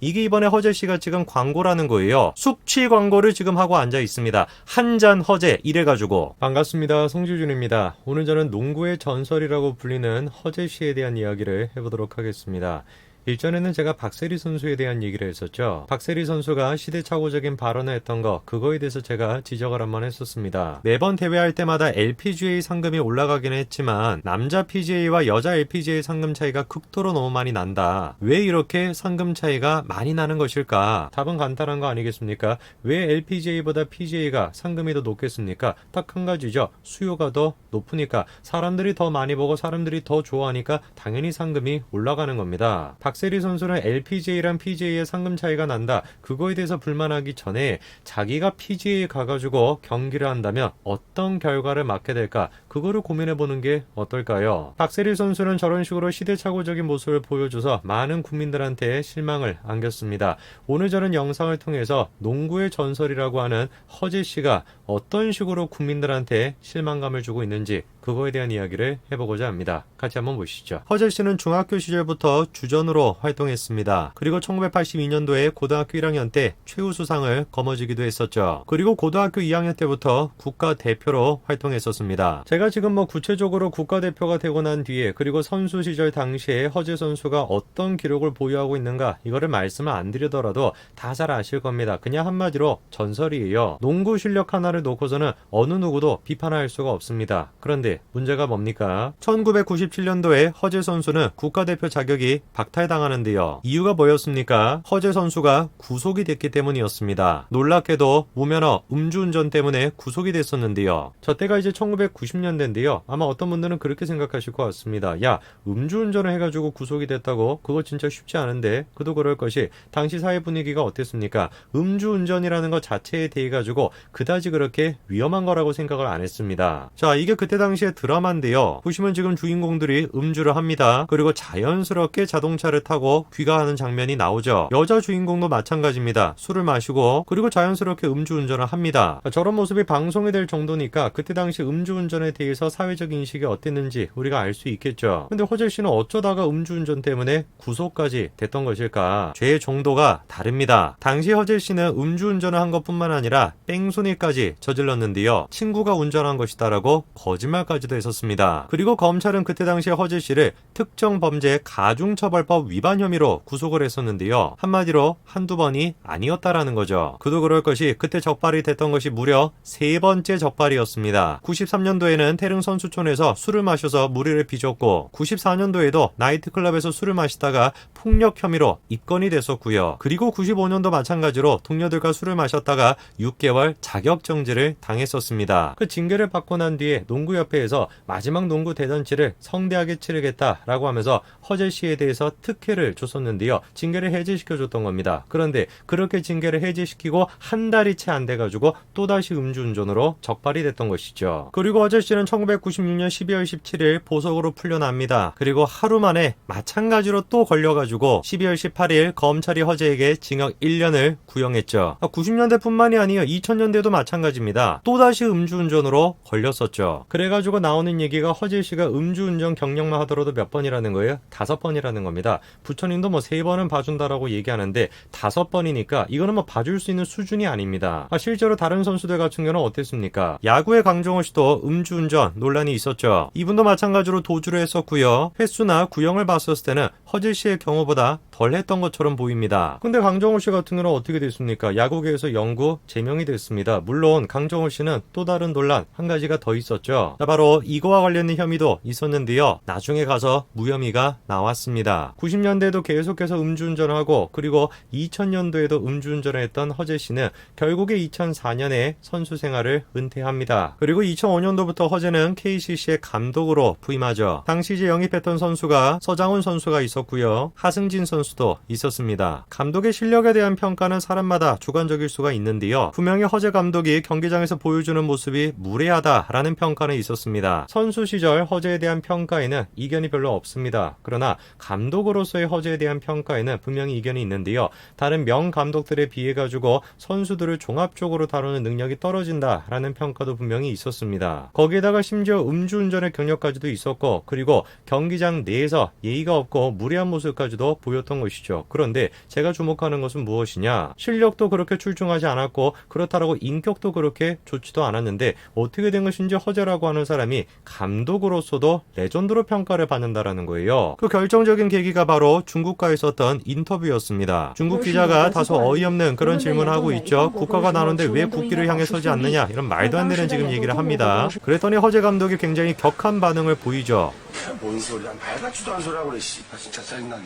이게 이번에 허재 씨가 찍은 광고라는 거예요. 숙취 광고를 지금 하고 앉아 있습니다. 한 잔 허재 이래가지고. 반갑습니다. 송지준입니다. 오늘 저는 농구의 전설이라고 불리는 허재 씨에 대한 이야기를 해보도록 하겠습니다. 일전에는 제가 박세리 선수에 대한 얘기를 했었죠. 박세리 선수가 시대착오적인 발언을 했던 거, 그거에 대해서 제가 지적을 한번 했었습니다. 매번 대회할 때마다 LPGA 상금이 올라가긴 했지만 남자 PGA와 여자 LPGA 상금 차이가 극도로 너무 많이 난다. 왜 이렇게 상금 차이가 많이 나는 것일까? 답은 간단한 거 아니겠습니까? 왜 LPGA보다 PGA가 상금이 더 높겠습니까? 딱 한 가지죠. 수요가 더 높으니까, 사람들이 더 많이 보고 사람들이 더 좋아하니까 당연히 상금이 올라가는 겁니다. 박세리 선수는 LPGA랑 PGA의 상금 차이가 난다. 그거에 대해서 불만하기 전에 자기가 PGA에 가가지고 경기를 한다면 어떤 결과를 맞게 될까? 그거를 고민해보는 게 어떨까요? 박세리 선수는 저런 식으로 시대착오적인 모습을 보여줘서 많은 국민들한테 실망을 안겼습니다. 오늘 저는 영상을 통해서 농구의 전설이라고 하는 허재 씨가 어떤 식으로 국민들한테 실망감을 주고 있는지, 그거에 대한 이야기를 해보고자 합니다. 같이 한번 보시죠. 허재 씨는 중학교 시절부터 주전으로 활동했습니다. 그리고 1982년도에 고등학교 1학년 때 최우수상을 거머쥐기도 했었죠. 그리고 고등학교 2학년 때부터 국가대표로 활동했었습니다. 제가 지금 구체적으로 국가대표가 되고 난 뒤에, 그리고 선수 시절 당시에 허재 선수가 어떤 기록을 보유하고 있는가, 이거를 말씀을 안 드리더라도 다 잘 아실 겁니다. 그냥 한마디로 전설이에요. 농구 실력 하나를 놓고서는 어느 누구도 비판할 수가 없습니다. 그런데 문제가 뭡니까? 1997년도에 허재 선수는 국가대표 자격이 박탈당하는데요. 이유가 뭐였습니까? 허재 선수가 구속이 됐기 때문이었습니다. 놀랍게도 무면허 음주운전 때문에 구속이 됐었는데요. 저때가 이제 1990년대인데요. 아마 어떤 분들은 그렇게 생각하실 것 같습니다. 야, 음주운전을 해가지고 구속이 됐다고? 그거 진짜 쉽지 않은데? 그도 그럴 것이, 당시 사회 분위기가 어땠습니까? 음주운전이라는 것 자체에 대해 가지고 그다지 그렇게 위험한 거라고 생각을 안 했습니다. 자, 이게 그때 당시에 드라마인데요. 보시면 지금 주인공들이 음주를 합니다. 그리고 자연스럽게 자동차를 타고 귀가하는 장면이 나오죠. 여자 주인공도 마찬가지입니다. 술을 마시고 그리고 자연스럽게 음주운전을 합니다. 저런 모습이 방송이 될 정도니까 그때 당시 음주운전에 대해서 사회적 인식이 어땠는지 우리가 알 수 있겠죠. 근데 허재 씨는 어쩌다가 음주운전 때문에 구속까지 됐던 것일까? 죄의 정도가 다릅니다. 당시 허재 씨는 음주운전을 한 것뿐만 아니라 뺑소니까지 저질렀는데요. 친구가 운전한 것이다라고 거짓말까지도 했었습니다. 그리고 검찰은 그때 당시에 허재 씨를 특정범죄 가중처벌법 위반 혐의로 구속을 했었는데요. 한마디로 한두 번이 아니었다라는 거죠. 그도 그럴 것이, 그때 적발이 됐던 것이 무려 3번째 적발이었습니다. 93년도에는 태릉 선수촌에서 술을 마셔서 무리를 빚었고, 94년도에도 나이트클럽에서 술을 마시다가 폭력 혐의로 입건이 됐었고요. 그리고 95년도 마찬가지로 동료들과 술을 마셨다가 6개월 자격정지를 당했었습니다. 그 징계를 받고 난 뒤에 농구협회에서 마지막 농구 대잔치를 성대하게 치르겠다라고 하면서 허재 씨에 대해서 특혜를 줬었는데요. 징계를 해제시켜줬던 겁니다. 그런데 그렇게 징계를 해제시키고 한 달이 채 안 돼가지고 또다시 음주운전으로 적발이 됐던 것이죠. 그리고 허재 씨는 1996년 12월 17일 보석으로 풀려납니다. 그리고 하루 만에 마찬가지로 또 걸려가지고 12월 18일 검찰이 허재에게 징역 1년을 구형했죠. 90년대뿐만이 아니에요. 2000년대도 마찬가지입니다. 또다시 음주운전으로 걸렸었죠. 그래가지고 나오는 얘기가 허재 씨가 음주운전 경력만 하더라도 몇 번이라는 거예요? 5번이라는 겁니다. 부처님도 3번은 봐준다라고 얘기하는데 5번이니까 이거는 봐줄 수 있는 수준이 아닙니다. 실제로 다른 선수들 같은 경우는 어땠습니까? 야구의 강정호 씨도 음주운전 논란이 있었죠. 이분도 마찬가지로 도주를 했었고요. 횟수나 구형을 봤었을 때는 허재 씨의 경우보다 덜 했던 것처럼 보입니다. 근데 강정호 씨 같은 경우는 어떻게 됐습니까? 야구계에서 영구 제명이 됐습니다. 물론 강정호 씨는 또 다른 논란 한 가지가 더 있었죠. 바로 이거와 관련된 혐의도 있었는데요. 나중에 가서 무혐의가 나왔습니다. 90년대에도 계속해서 음주운전을 하고, 그리고 2000년도에도 음주운전을 했던 허재 씨는 결국에 2004년에 선수 생활을 은퇴합니다. 그리고 2005년도부터 허재는 KCC의 감독으로 부임하죠. 당시 이제 영입했던 선수가 서장훈 선수가 있었고요. 하승진 선수도 있었습니다. 감독의 실력에 대한 평가는 사람마다 주관적일 수가 있는데요. 분명히 허재 감독이 경기장에서 보여주는 모습이 무례하다라는 평가는 있었습니다. 선수 시절 허재에 대한 평가에는 이견이 별로 없습니다. 그러나 감독으로서 선수로서의 허재에 대한 평가에는 분명히 이견이 있는데요. 다른 명 감독들에 비해 가지고 선수들을 종합적으로 다루는 능력이 떨어진다라는 평가도 분명히 있었습니다. 거기에다가 심지어 음주운전의 경력까지도 있었고, 그리고 경기장 내에서 예의가 없고 무례한 모습까지도 보였던 것이죠. 그런데 제가 주목하는 것은 무엇이냐? 실력도 그렇게 출중하지 않았고 그렇다라고 인격도 그렇게 좋지도 않았는데 어떻게 된 것인지 허재라고 하는 사람이 감독으로서도 레전드로 평가를 받는다라는 거예요. 그 결정적인 계기가 바로 중국과 있었던 인터뷰였습니다. 중국 기자가 다소 어이없는 그런 질문을 하고 있죠. 국가가 나누는데 왜 국기를 향해 서지 않느냐, 이런 말도 안 되는 지금 얘기를 합니다. 그랬더니 허재 감독이 굉장히 격한 반응을 보이죠. 뭔 소리야, 말 같지도 않은 소리 하고 그래. 진짜 짜증나게.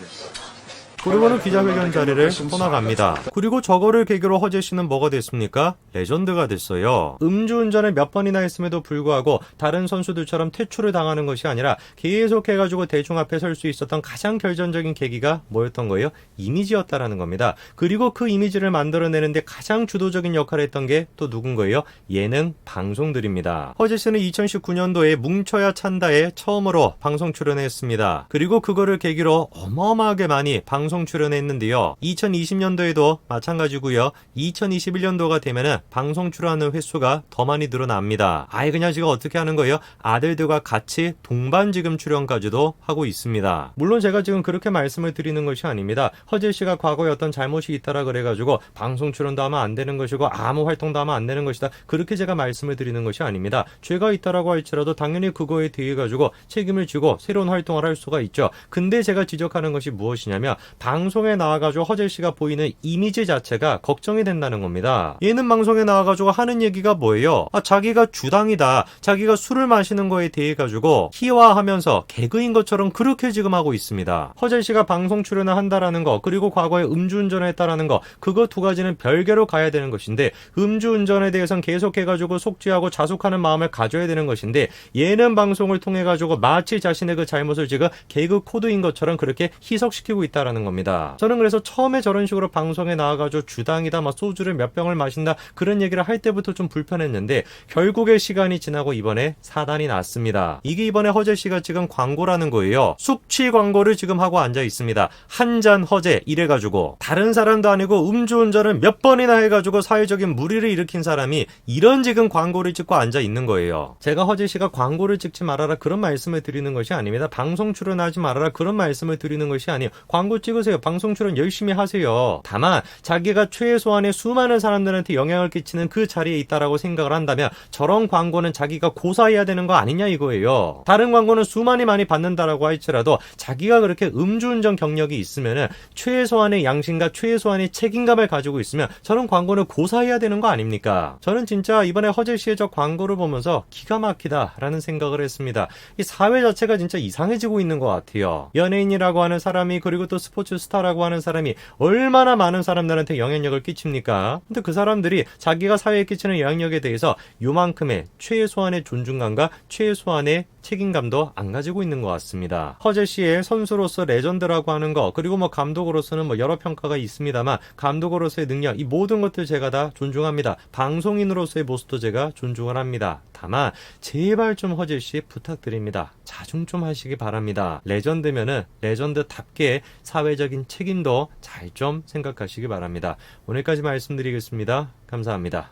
그리고는 기자회견 자리를 떠나갑니다. 그리고 저거를 계기로 허재 씨는 뭐가 됐습니까? 레전드가 됐어요. 음주운전을 몇 번이나 했음에도 불구하고 다른 선수들처럼 퇴출을 당하는 것이 아니라 계속해가지고 대중 앞에 설 수 있었던 가장 결정적인 계기가 뭐였던 거예요? 이미지였다라는 겁니다. 그리고 그 이미지를 만들어내는데 가장 주도적인 역할을 했던 게 또 누군 거예요? 예능 방송들입니다. 허재 씨는 2019년도에 뭉쳐야 찬다에 처음으로 방송 출연했습니다. 그리고 그거를 계기로 어마어마하게 많이 방송 출연했는데요. 2020년도에도 마찬가지고요. 2021년도가 되면은 방송 출연하는 횟수가 더 많이 늘어납니다. 아예 그냥 지금 어떻게 하는 거예요? 아들들과 같이 동반 지금 출연까지도 하고 있습니다. 물론 제가 지금 그렇게 말씀을 드리는 것이 아닙니다. 허재 씨가 과거에 어떤 잘못이 있다라 그래가지고 방송 출연도 하면 안 되는 것이고 아무 활동도 하면 안 되는 것이다, 그렇게 제가 말씀을 드리는 것이 아닙니다. 죄가 있다라고 할지라도 당연히 그거에 대해 가지고 책임을 지고 새로운 활동을 할 수가 있죠. 근데 제가 지적하는 것이 무엇이냐면 방송에 나와가지고 허재 씨가 보이는 이미지 자체가 걱정이 된다는 겁니다. 얘는 방송에 나와가지고 하는 얘기가 뭐예요? 자기가 주당이다, 자기가 술을 마시는 거에 대해 가지고 희화하면서 개그인 것처럼 그렇게 지금 하고 있습니다. 허재 씨가 방송 출연을 한다라는 거, 그리고 과거에 음주운전을 했다라는 거, 그거 두 가지는 별개로 가야 되는 것인데, 음주운전에 대해서는 계속해가지고 속죄하고 자숙하는 마음을 가져야 되는 것인데, 예능 방송을 통해 가지고 마치 자신의 그 잘못을 지금 개그 코드인 것처럼 그렇게 희석시키고 있다라는 겁니다. 저는 그래서 처음에 저런 식으로 방송에 나와가지고 주당이다, 막 소주를 몇 병을 마신다, 그런 얘기를 할 때부터 좀 불편했는데 결국에 시간이 지나고 이번에 사단이 났습니다. 이게 이번에 허재 씨가 지금 광고라는 거예요. 숙취 광고를 지금 하고 앉아 있습니다. 한 잔 허재 이래가지고, 다른 사람도 아니고 음주운전을 몇 번이나 해가지고 사회적인 물의를 일으킨 사람이 이런 지금 광고를 찍고 앉아 있는 거예요. 제가 허재 씨가 광고를 찍지 말아라 그런 말씀을 드리는 것이 아닙니다. 방송 출연하지 말아라 그런 말씀을 드리는 것이 아니에요. 광고 찍으세요. 방송 출연 열심히 하세요. 다만 자기가 최소한의 수많은 사람들한테 영향을 끼치는 그 자리에 있다라고 생각을 한다면 저런 광고는 자기가 고사해야 되는 거 아니냐 이거예요. 다른 광고는 수많이 많이 받는다라고 할지라도 자기가 그렇게 음주운전 경력이 있으면은 최소한의 양심과 최소한의 책임감을 가지고 있으면 저런 광고는 고사해야 되는 거 아닙니까? 저는 진짜 이번에 허재 씨의 저 광고를 보면서 기가 막히다라는 생각을 했습니다. 이 사회 자체가 진짜 이상해지고 있는 것 같아요. 연예인이라고 하는 사람이, 그리고 또 스포츠 스타라고 하는 사람이 얼마나 많은 사람들한테 영향력을 끼칩니까? 근데 그 사람들이 자기가 사회에 끼치는 영향력에 대해서 요만큼의 최소한의 존중감과 최소한의 책임감도 안 가지고 있는 것 같습니다. 허재 씨의 선수로서 레전드라고 하는 거, 그리고 뭐 감독으로서는 뭐 여러 평가가 있습니다만 감독으로서의 능력, 이 모든 것들 제가 다 존중합니다. 방송인으로서의 모습도 제가 존중을 합니다. 다만 제발 좀 허재 씨 부탁드립니다. 자중 좀 하시기 바랍니다. 레전드면은 레전드답게 사회적인 책임도 잘 좀 생각하시기 바랍니다. 오늘까지 말씀드리겠습니다. 감사합니다.